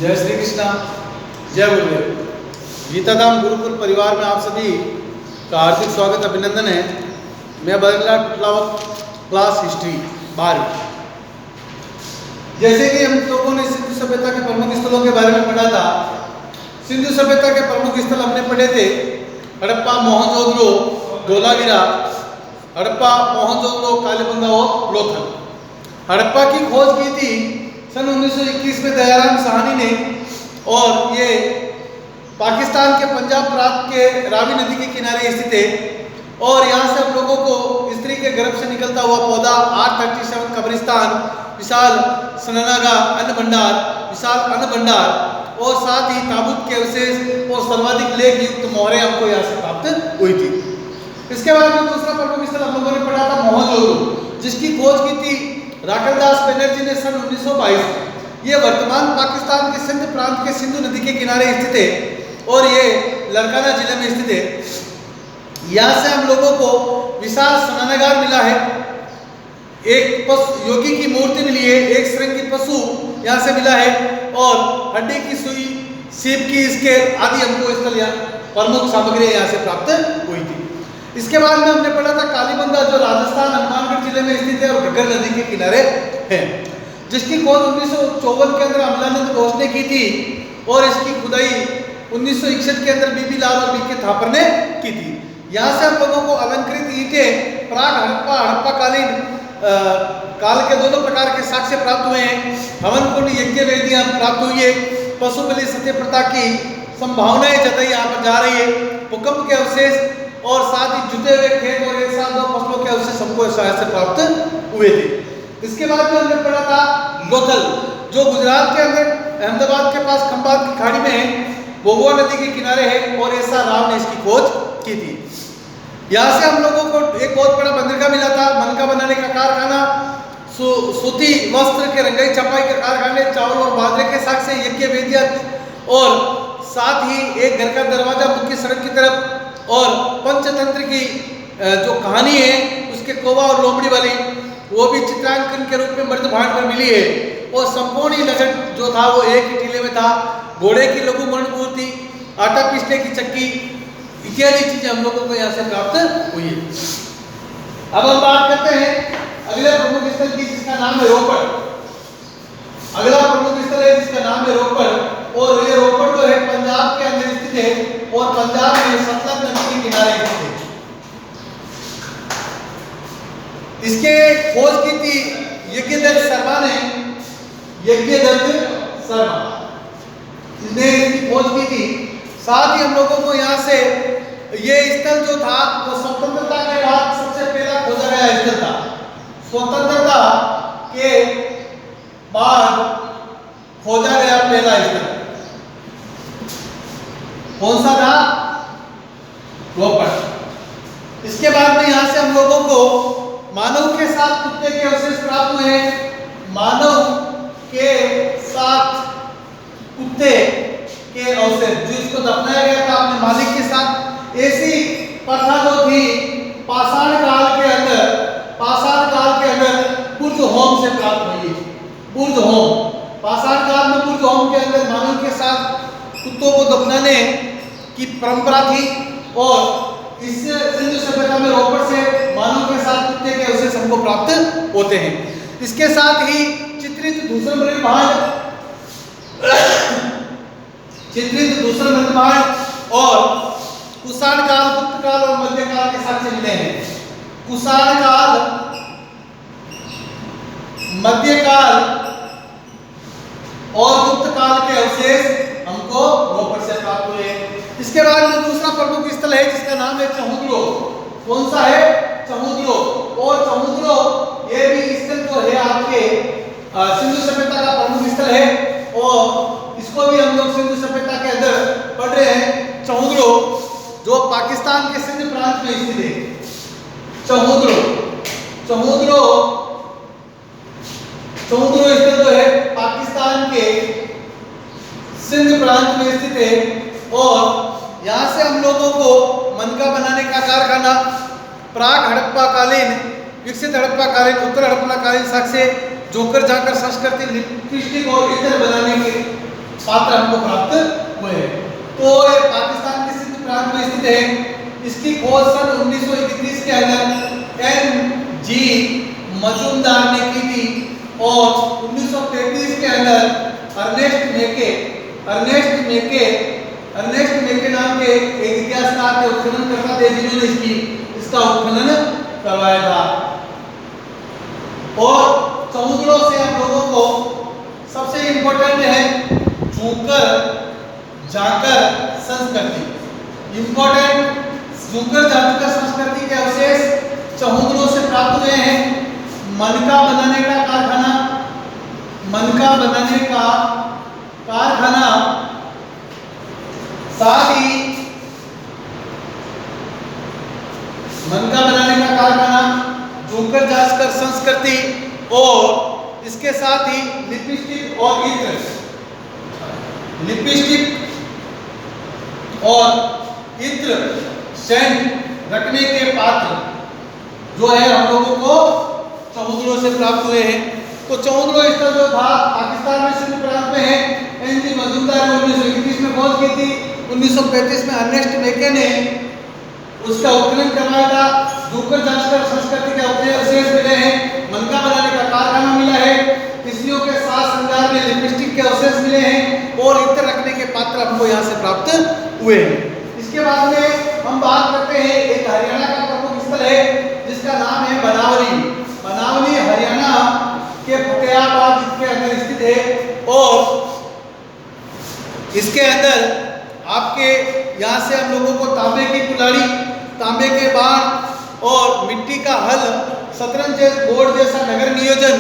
जय श्री कृष्णा, जय गुरुदेव। गीताधाम गुरुकुल परिवार में आप सभी का हार्दिक स्वागत, अभिनंदन है। मैं बदला क्लास हिस्ट्री 12। जैसे कि हम लोगों ने सिंधु सभ्यता के प्रमुख स्थलों के बारे में पढ़ा था। सिंधु सभ्यता के प्रमुख स्थल हमने पढ़े थे हड़प्पा, मोहनजोदड़ो, धोलावीरा, हड़प्पा, मोहनजोदड़ो, कालीबंगा और लोथल। हड़प्पा की खोज की थी सन 1921 में दयाराम साहनी ने, और ये पाकिस्तान के पंजाब प्रांत के रावी नदी के किनारे स्थित है। और यहाँ से हम लोगों को स्त्री के गर्भ से निकलता हुआ पौधा, 837 कब्रिस्तान, विशाल स्नानागार, अन्न भंडार, विशाल अन्न भंडार और साथ ही ताबूत के अवशेष और सर्वाधिक लेख युक्त मोहरें हमको यहाँ से प्राप्त हुई थी। इसके बाद में दूसरा प्रमुख स्थल हम लोगों ने पढ़ा था मोहनजोदड़ो, जिसकी खोज की थी राकलदास बनर्जी ने सन 1922 में। ये वर्तमान पाकिस्तान के सिंध प्रांत के सिंधु नदी के किनारे स्थित है और ये लड़काना जिले में स्थित है। यहाँ से हम लोगों को विशाल स्नानागार मिला है, एक योगी की मूर्ति मिली है, एक श्रृंगी पशु यहाँ से मिला है और हड्डी की सुई, सीप की स्केल आदि हमको स्थल यहाँ प्रमुख सामग्री यहाँ से प्राप्त हुई थी। इसके बाद में हमने पढ़ा था कालीबंगा, जो राजस्थान हनुमानगढ़ जिले में स्थित है और घग्गर नदी के किनारे है, जिसकी खोज 1954 के अंदर अमलानंद घोष ने की थी और इसकी खुदाई 1961 के अंदर बीबी लाल और बीके थापर ने की थी। यहाँ से हम लोगों को अलंकृत ईंटें, प्राग हड़प्पा, हड़प्पा कालीन काल के दोनों प्रकार के साक्ष्य प्राप्त हुए हैं। हवन कुंड, यज्ञ वेदियां प्राप्त हुई है। पशु बलि सत्य प्रथा की संभावनाएं जताई यहाँ पर जा रही है। भूकंप के अवशेष और साथ ही जुटे हुए खेत और एक साथ दो फसलों के अवशेष हमको यहाँ से प्राप्त हुए थे। इसके बाद में हमने पढ़ा था लोथल, जो गुजरात के अंदर अहमदाबाद के पास खंभात की खाड़ी में है, भोगवा नदी के किनारे है और एस आर राव ने इसकी खोज की थी। यहाँ से हम लोगों को एक बहुत बड़ा बंदरगाह मिला था, मनका बनाने का कारखाना, सूती वस्त्र के रंगाई छपाई के कारखाने, चावल और बाजरे के साक्ष्य, यज्ञ वेदियां और साथ ही एक घर का दरवाजा मुख्य सड़क की तरफ और पंचतंत्र की जो कहानी है उसके कोवा और लोमड़ी वाली, वो भी चित्रांकन के रूप में मर्द भांड पर मिली है। और संपूर्ण नगर जो था वो एक ही टीले में था। घोड़े की लघु मूर्ति, आटा पीसने की चक्की इत्यादि चीजें हम लोगों को यहाँ से प्राप्त हुई है। अब हम बात करते हैं अगले प्रमुख स्थल की, जिसका नाम है रोपड़। अगला प्रमुख स्थल है जिसका नाम है रोपड़, और ये रोपड़ जो है पंजाब के अंदर स्थित है और पंजाब में सतलज नदी के किनारे स्थित है। इसके खोज की थी यज्ञदत्त शर्मा ने, यज्ञदत्त शर्मा ने इसकी खोज की थी। साथ ही हम लोगों को यहाँ से ये स्थल जो था वो स्वतंत्रता के बाद सबसे पहला खोजा गया स्थल था। स्वतंत्रता के बाद खोजा गया पहला स्थल कौन सा था? रोपड़। इसके बाद में यहाँ से हम लोगों को मानव के साथ कुत्ते के अवशेष प्राप्त हुए हैं। मानव के साथ कुत्ते के अवशेष, जो इसको दफनाया गया था अपने मालिक के साथ। ऐसी प्रथा जो थी पाषाण काल के अंदर पुर्ज होम से प्राप्त हुई। पुर्ज होम, पाषाण काल में पुर्ज होम के अंदर मानव के साथ कुत्तों को दफनाने की परंपरा थी और इस सिंधु सभ्यता में रोपड़ से मानव के साथ कुत्ते के अवशेष हमको प्राप्त होते हैं। इसके साथ ही चित्रित दूसरा मृदभांड और कुषाण काल, गुप्त काल और मध्यकाल के साक्ष्य मिले हैं। कुषाण काल, मध्यकाल और गुप्त काल के अवशेष हमको रोपड़ से प्राप्त हुए। इसके बाद में दूसरा प्रमुख स्थल है जिसका नाम है चहुद्रो। कौन सा है? चहुद्रो। और चहुद्रो ये भी स्थल जो है आपके सिंधु सभ्यता का प्रमुख स्थल है और इसको भी हम लोग सिंधु सभ्यता के अंदर पढ़ रहे हैं। चहुद्रो जो पाकिस्तान के सिंध प्रांत में स्थित है। चहुद्रो स्थल जो है पाकिस्तान के सिंध प्रांत में स्थित है और यहाँ से हम लोगों को मनका बनाने का कारखाना, प्राग हड़प्पा कालीन, विकसित हड़प्पा कालीन, उत्तर हड़प्पा कालीन साक्ष्य, जोकर जाकर संस्कृति लिपस्टिक और इत्र बनाने के पात्र हमको प्राप्त हुए हैं। तो ये पाकिस्तान के सिंध प्रांत में स्थित है। इसकी खोज सन 1931 के अंदर N.G. मजूमदार ने की थी और 1933 के अंदर अर्नेस्ट मेके नाम के एक इतिहासकार थे, उत्खननकर्ता थे, जिन्होंने इसका उत्खनन करवाया था। और समुद्रों से हम लोगों को सबसे इंपॉर्टेंट है झूकर जाकर संस्कृति। इंपॉर्टेंट झूकर जाकर संस्कृति के अवशेष समुद्रों से प्राप्त हुए हैं। मनका बनाने का कारखाना, साथ ही मनका बनाने का कारखाना, झूकर जाकर संस्कृति और इसके साथ ही लिपस्टिक और इत्र सेंट रखने के पात्र जो है हम लोगों को समुद्रों से प्राप्त हुए हैं। तो समुद्र स्थल जो था पाकिस्तान में सिंध प्रांत में है। N.G. मजूमदार ने 1921 में खोज की थी। 1935 में अर्नेस्ट मेके ने उसका उत्खनन करवाया था। झूकर जांचकर संस्कृति के अवशेष मिले हैं, मनका बनाने का कारखाना मिला है, स्त्रियों के साज श्रृंगार में लिपस्टिक के अवशेष मिले हैं और इत्र रखने के पात्र हमको यहाँ से प्राप्त हुए हैं। इसके बाद में हम बात करते हैं एक हरियाणा का प्रमुख स्थल है जिसका नाम है बनावली। बनावली हरियाणा के फतेहाबाद के अंदर स्थित है और इसके अंदर आपके यहाँ से हम लोगों को तांबे की कुल्हाड़ी, तांबे के बाण और मिट्टी का हल, शतरंज बोर्ड जैसा नगर नियोजन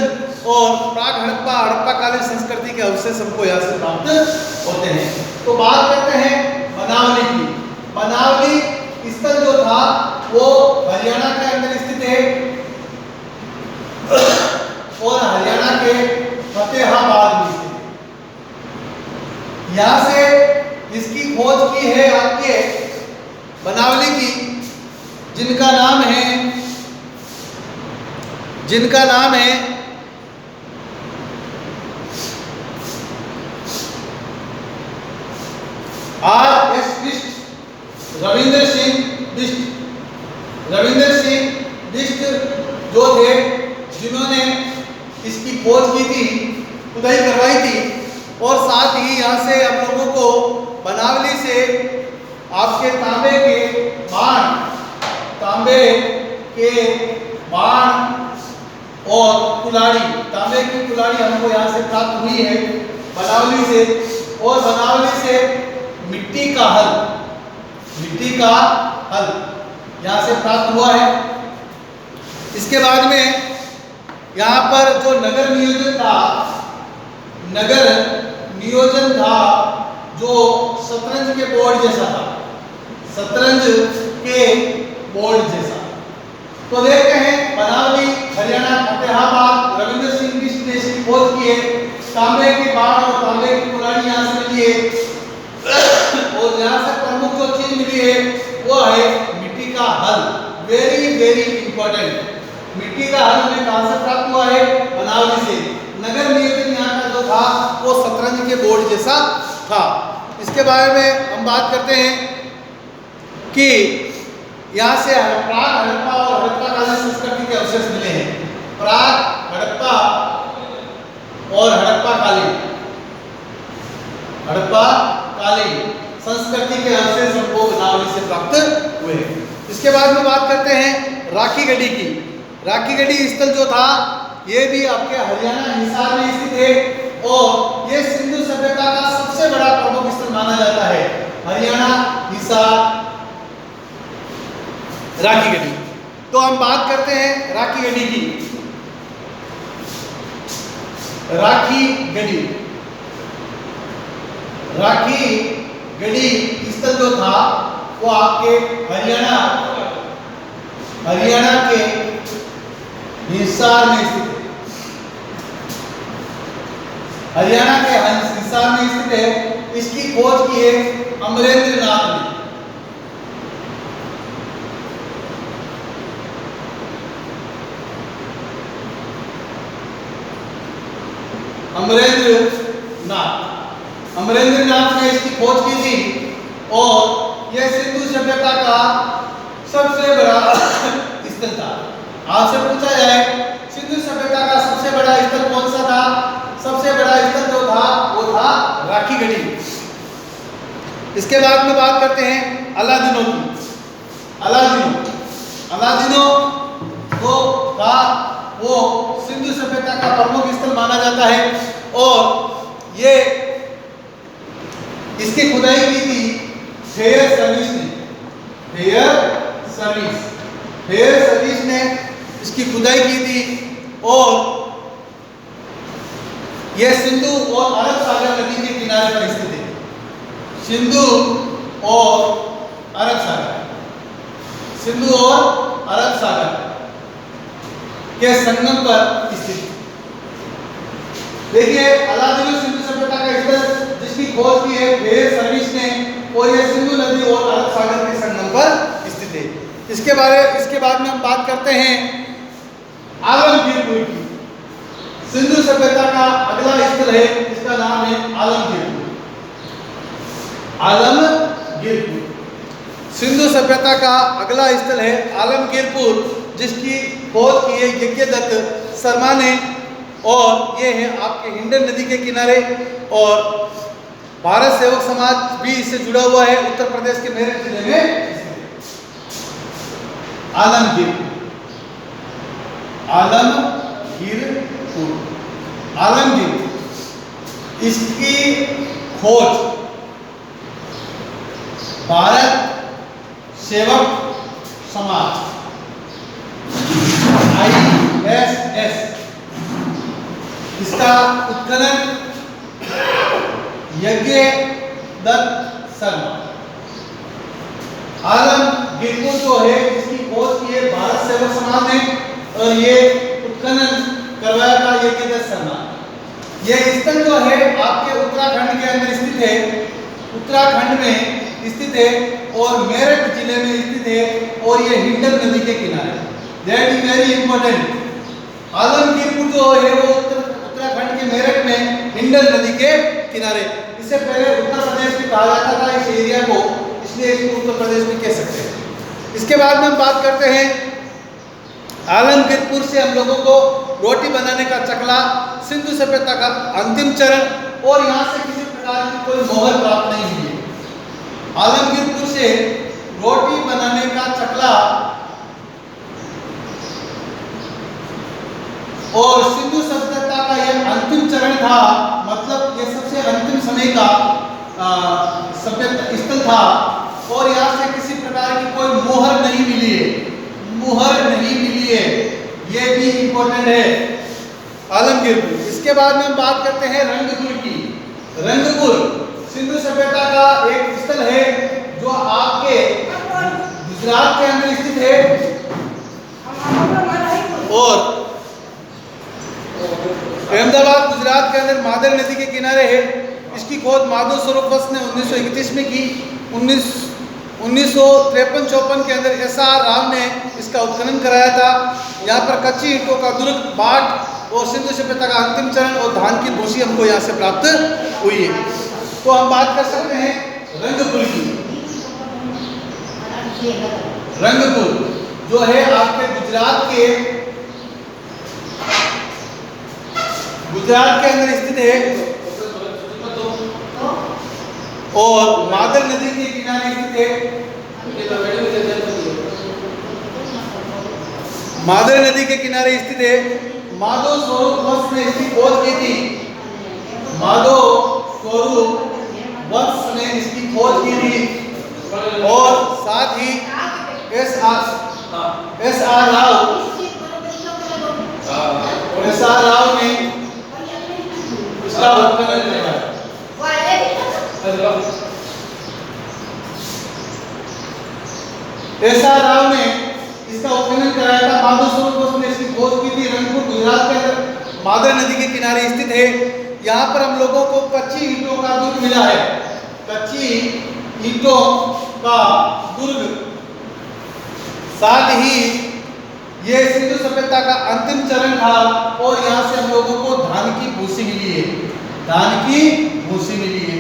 और प्राग हड़प्पा कालीन संस्कृति के अवशेष हमको यहाँ से प्राप्त होते हैं। तो बात करते हैं बनावली की। बनावली स्थल जो था वो हरियाणा के अंदर स्थित है और हरियाणा के फतेहाबाद में स्थित है। यहाँ से इसकी खोज की है आपके बनावली की, जिनका नाम है R.S. बिष्ट, रविंद्र सिंह बिष्ट जो थे, जिन्होंने इसकी खोज की थी, खुदाई करवाई थी। और साथ ही यहाँ से हम लोगों को बनावली से आपके तांबे के बाण और कुल्हाड़ी, तांबे की कुल्हाड़ी हमको यहाँ से प्राप्त हुई है बनावली से। और बनावली से मिट्टी का हल यहाँ से प्राप्त हुआ है। इसके बाद में यहाँ पर जो नगर नियोजन था जो शतरंज के बोर्ड जैसा। तो देखते हैं बनावली हरियाणा फतेहाबाद, रविंद्र सिंह बिष्ट ने इसकी खोज की है। तांबे के बाण और तांबे की कुल्हाड़ी यहाँ से मिली है और यहाँ से प्रमुख जो चीज मिली है वो है मिट्टी का हल। Very important. मिट्टी का हल हमें कहां से प्राप्त हुआ है? बनावली से। नगर नियोजन यहाँ का जो था वो शतरंज के बोर्ड जैसा था। इसके बारे में हम बात करते हैं कि यहाँ से प्राग हड़प्पा और हड़प्पा कालीन संस्कृति के अवशेष मिले हैं। प्राग हड़प्पा और हड़प्पा कालीन संस्कृति के अवशेष हमको बनावली से प्राप्त हुए। इसके बाद में बात करते हैं राखी गढ़ी की। राखी गढ़ी स्थल जो था ये भी आपके हरियाणा हिसार में स्थित है और ये सिंधु सभ्यता का सबसे बड़ा प्रमुख स्थल माना जाता है। हरियाणा हिसार राखी गढ़ी। तो हम बात करते हैं राखी गढ़ी की। राखी गढ़ी स्थल जो था वो आपके हरियाणा के हिसार में स्थित है। हरियाणा के हिसार में स्थित है। इसकी खोज की है अमरेंद्र नाथ ने। अमरेंद्र नाथ अमरेंद्र नाथ ने इसकी खोज की थी और यह सिंधु सभ्यता का सबसे बड़ा स्थल था। आपसे पूछा जाए सिंधु सभ्यता का सबसे बड़ा स्थल कौन सा था? सबसे बड़ा स्थल जो था वो था राखी गढ़ी। इसके बाद में बात करते हैं अलादीनों की। अलादीनों को था वो सिंधु सभ्यता का प्रमुख स्थल माना जाता है और ये इसकी खुदाई की थी हेयर सर्विस ने इसकी खुदाई की थी और यह सिंधु और अरब सागर नदी के किनारे पर स्थित है। सिंधु और अरब सागर के संगम पर स्थित। देखिए अलादीन सिंधु सभ्यता का स्थल जिसकी खोज की है हेयर सर्विस ने और यह सिंधु नदी और अरब सागर के संगम पर स्थित है। इसके बाद में हम बात करते हैं आलमगीरपुर की। सिंधु सभ्यता का अगला स्थल है जिसका नाम है आलमगीरपुर। सिंधु सभ्यता का अगला स्थल है आलमगीरपुर जिसकी खोज की है यज्ञदत्त शर्मा ने और ये है आपके हिंडन नदी के किनारे और भारत सेवक समाज भी इससे जुड़ा हुआ है। उत्तर प्रदेश के मेरठ जिले में आलमगीर इसकी खोज भारत सेवक समाज ISS इसका उत्खनन यज्ञदत्त शर्मा। आलमगीरपुर जो है इसकी खोज की है भारत सेवक समाज ने और ये उत्खनन करवाया था यज्ञदत्त शर्मा। यह स्थल जो है आपके उत्तराखंड के अंदर स्थित है, उत्तराखंड में स्थित है और मेरठ जिले में स्थित है और ये हिंडन नदी के किनारे। That is very important. Alamgirpur जो है वो उत्तराखंड के मेरठ में हिंडन नदी के किनारे। इससे पहले उत्तर प्रदेश में कहा जाता था इस एरिया को, इसलिए इसको उत्तर प्रदेश में कह सकते हैं। इसके बाद में हम बात करते हैं आलमगीरपुर से हम लोगों को रोटी बनाने का चकला, सिंधु सभ्यता का अंतिम चरण और यहाँ से किसी प्रकार की कोई मोहर प्राप्त नहीं हुई है। आलमगीरपुर से रोटी बनाने का चकला और सिंधु सभ्यता का यह अंतिम चरण था, मतलब यह सबसे अंतिम समय का सभ्यता स्थल था और यहाँ से किसी प्रकार की कोई मोहर नहीं मिली है, ये भी इंपॉर्टेंट है आलमगीरपुर। इसके बाद में हम बात करते हैं रंगपुर की। रंगपुर सिंधु सभ्यता का एक स्थल है जो आपके गुजरात के अंदर स्थित है और अहमदाबाद गुजरात के अंदर मादर नदी के किनारे है। इसकी खोज माधव स्वरूप वत्स ने 1931 में की। 1953-54 के अंदर SR राव ने इसका उत्खनन कराया था। यहाँ पर कच्ची ईंटों का दुर्ग, बाट और सिंधु सभ्यता का अंतिम चरण और धान की भूसी हमको यहाँ से प्राप्त हुई है। तो हम बात कर सकते हैं रंगपुर की। रंगपुर जो है आपके गुजरात के अंदर स्थित है और मादर नदी के किनारे स्थित है। मादर नदी के किनारे स्थित है। माधव स्वरूप वत्स ने इसकी खोज की थी। माधव स्वरूप वत्स ने इसकी खोज की थी और साथ ही SR राव ने इसका उत्खनन कराया। SR राव ने इसका उत्खनन कराया था। माधव स्वरूप वत्स ने इसकी खोज की थी। रंगपुर गुजरात के अंदर मादर नदी के किनारे स्थित है। यहाँ पर हम लोगों को कच्ची ईंटों का दुर्ग मिला है। कच्ची ईंटों का दुर्ग, साथ ही ये सिंधु सभ्यता का अंतिम चरण था और यहाँ से हम लोगों को धान की भूसी मिली है। धान की घूसी मिली है।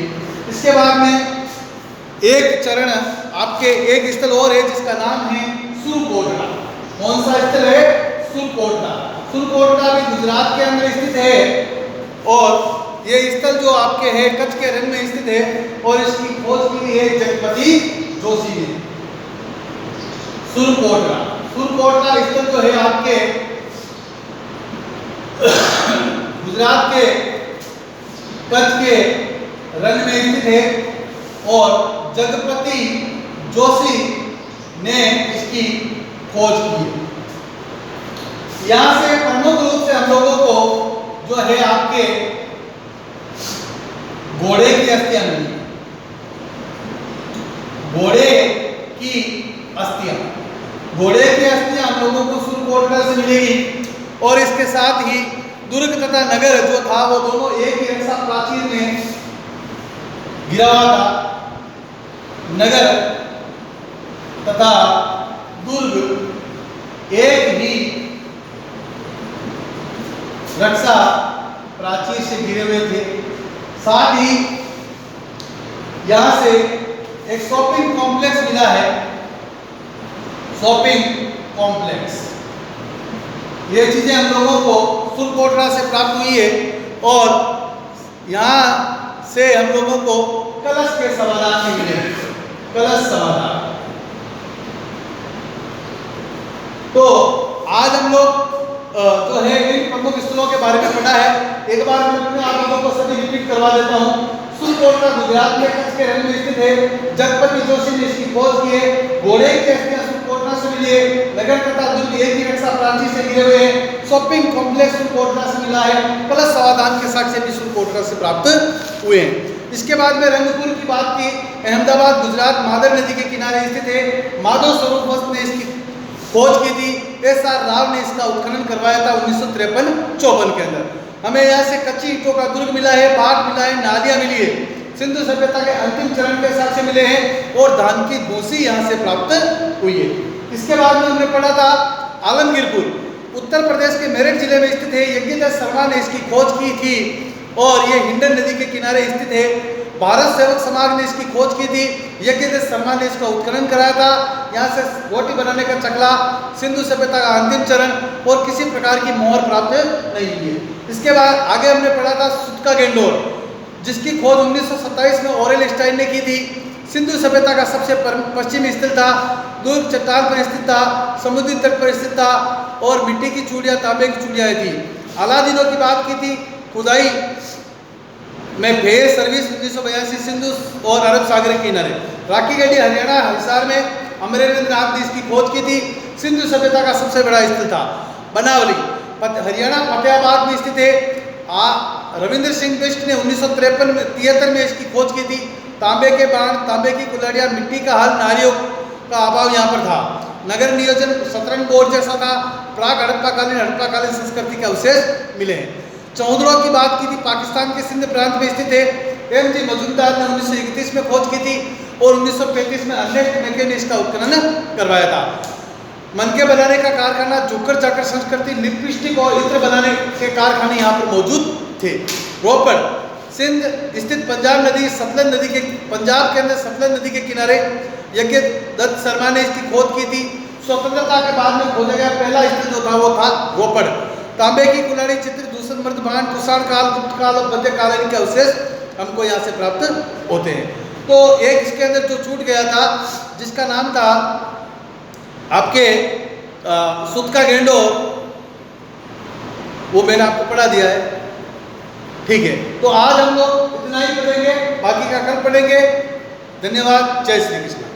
इसके बाद में एक चरण आपके एक स्थल और है जिसका नाम है सुरकोटड़ा। कौन सा स्थल है? सुरकोटड़ा। सुरकोटड़ा भी गुजरात के अंदर स्थित है और ये स्थल जो आपके है कच्छ के रण में स्थित है और इसकी खोज की है जगपति जोशी ने। सुरकोटड़ा, सुरकोटड़ा स्थल जो है आपके गुजरात के कच्छ के रण में स्थित है और जगपति जोशी ने इसकी खोज की। यहां से प्रमुख रूप से हम लोगों को जो है आपके घोड़े की अस्थियां मिली, घोड़े की अस्थियां, घोड़े की अस्थियां हम लोगों को सुरकोटड़ा से मिलेगी और इसके साथ ही दुर्ग तथा नगर जो था वो दोनों एक ही रक्षा प्राचीर में गिरा हुआ था। नगर तथा दुर्ग एक ही रक्षा प्राचीर से घिरे हुए थे। साथ ही यहां से एक शॉपिंग कॉम्प्लेक्स मिला है, शॉपिंग कॉम्प्लेक्स। ये चीजें हम लोगों को सुरकोटड़ा से प्राप्त हुई है और यहाँ से हम लोगों को कलश के समाधान भी मिले, कलश समाधान। तो आज हम लोग जो है इन प्रमुख स्थलों के बारे में पढ़ा है। एक बार मैं आप लोगों को सभी रिपीट करवा देता हूँ। सुरकोटड़ा गुजरात के कच्छ के रण में स्थित है। जगपति जोशी ने इसकी खोज की है। घोड़े की अस्थियां सुरकोटड़ा से मिली है। नगर तथा दुर्ग एक ही रक्षा प्राचीर से घिरे हुए हैं। शॉपिंग कॉम्प्लेक्स सुरकोटड़ा से मिला है। कलश समाधान के साक्ष्य भी सुरकोटड़ा से प्राप्त हुए हैं। इसके बाद में रंगपुर की बात की। अहमदाबाद गुजरात माधव नदी के किनारे स्थित है। माधव स्वरूप वस्त ने इसकी खोज की थी। एस.आर. राव ने इसका उत्खनन करवाया था 1953-54 के अंदर। हमें यहाँ से कच्ची ईंटों का दुर्ग मिला है, बाग मिला है, नालियाँ मिली है। सिंधु सभ्यता के अंतिम चरण के साक्ष्य मिले हैं और धान की भूसी यहाँ से प्राप्त हुई है। इसके बाद में हमने पढ़ा था आलमगीरपुर उत्तर प्रदेश के मेरठ जिले में स्थित है। यज्ञदत्त शर्मा ने इसकी खोज की थी और ये हिंडन नदी के किनारे स्थित है। भारत सेवक समाज ने इसकी खोज की थी। यज्ञदत्त शर्मा ने इसका उत्खनन कराया था। यहाँ से रोटी बनाने का चकला, सिंधु सभ्यता का अंतिम चरण और किसी प्रकार की मोहर प्राप्त नहीं हुई है। इसके बाद आगे हमने पढ़ा था सुतका गेंडोर, जिसकी खोज 1927 में ओरेल स्टाइन ने की थी। सिंधु सभ्यता का सबसे पश्चिमी स्थल था। दुर्ग चट्टान पर स्थित था, समुद्री तट पर स्थित था और मिट्टी की चूड़ियाँ, तांबे की चूड़ियाँ थी। अलादीनों की बात की थी। खुदाई में फेयर सर्विस 1982 सिंधु और अरब सागर के किनारे। राखी गढ़ी हरियाणा हिसार में अमरेंद्र नाथ ने इसकी खोज की थी। सिंधु सभ्यता का सबसे बड़ा स्थल था। बनावली हरियाणा फतेहाबाद में स्थित है। रविंद्र सिंह बिष्ट ने 1973 में इसकी खोज की थी। तांबे के बाण, तांबे की कुल्हाड़ियाँ, मिट्टी का हल, नारियों का अभाव यहाँ पर था। नगर नियोजन शतरंज बोर्ड जैसा था। प्राग हड़प्पाकालीन संस्कृति के अवशेष मिले हैं। चौधरों की बात की थी। पाकिस्तान के सिंध प्रांत में स्थित है। एम.जी. मजूमदार ने 1931 में खोज की थी और 1935 में अर्नेस्ट मैके ने इसका उत्खनन करवाया था। मनके बनाने का कारखाना, जोकर जाकर संस्कृति, लिपस्टिक और इत्र बनाने के कारखाने यहाँ पर मौजूद थे। रोपड़ सिंध स्थित पंजाब नदी, सतलज नदी के पंजाब के अंदर सतलज नदी के किनारे यज्ञदत्त शर्मा ने इसकी खोज की थी। स्वतंत्रता के बाद में खोजा गया पहला स्थल जो था वो था रोपड़। तांबे की कुल्हाड़ी, चित्र, दूषण, मर्दबान, कुषाण काल, गुप्त काल और मध्यकालीन के अवशेष हमको यहाँ से प्राप्त होते हैं। तो एक इसके अंदर जो छूट गया था जिसका नाम था आपके सुतका गेंडोर, वो मैंने आपको पढ़ा दिया है। ठीक है, तो आज हम लोग इतना ही पढ़ेंगे, बाकी का कल पढ़ेंगे। धन्यवाद। जय श्री कृष्ण।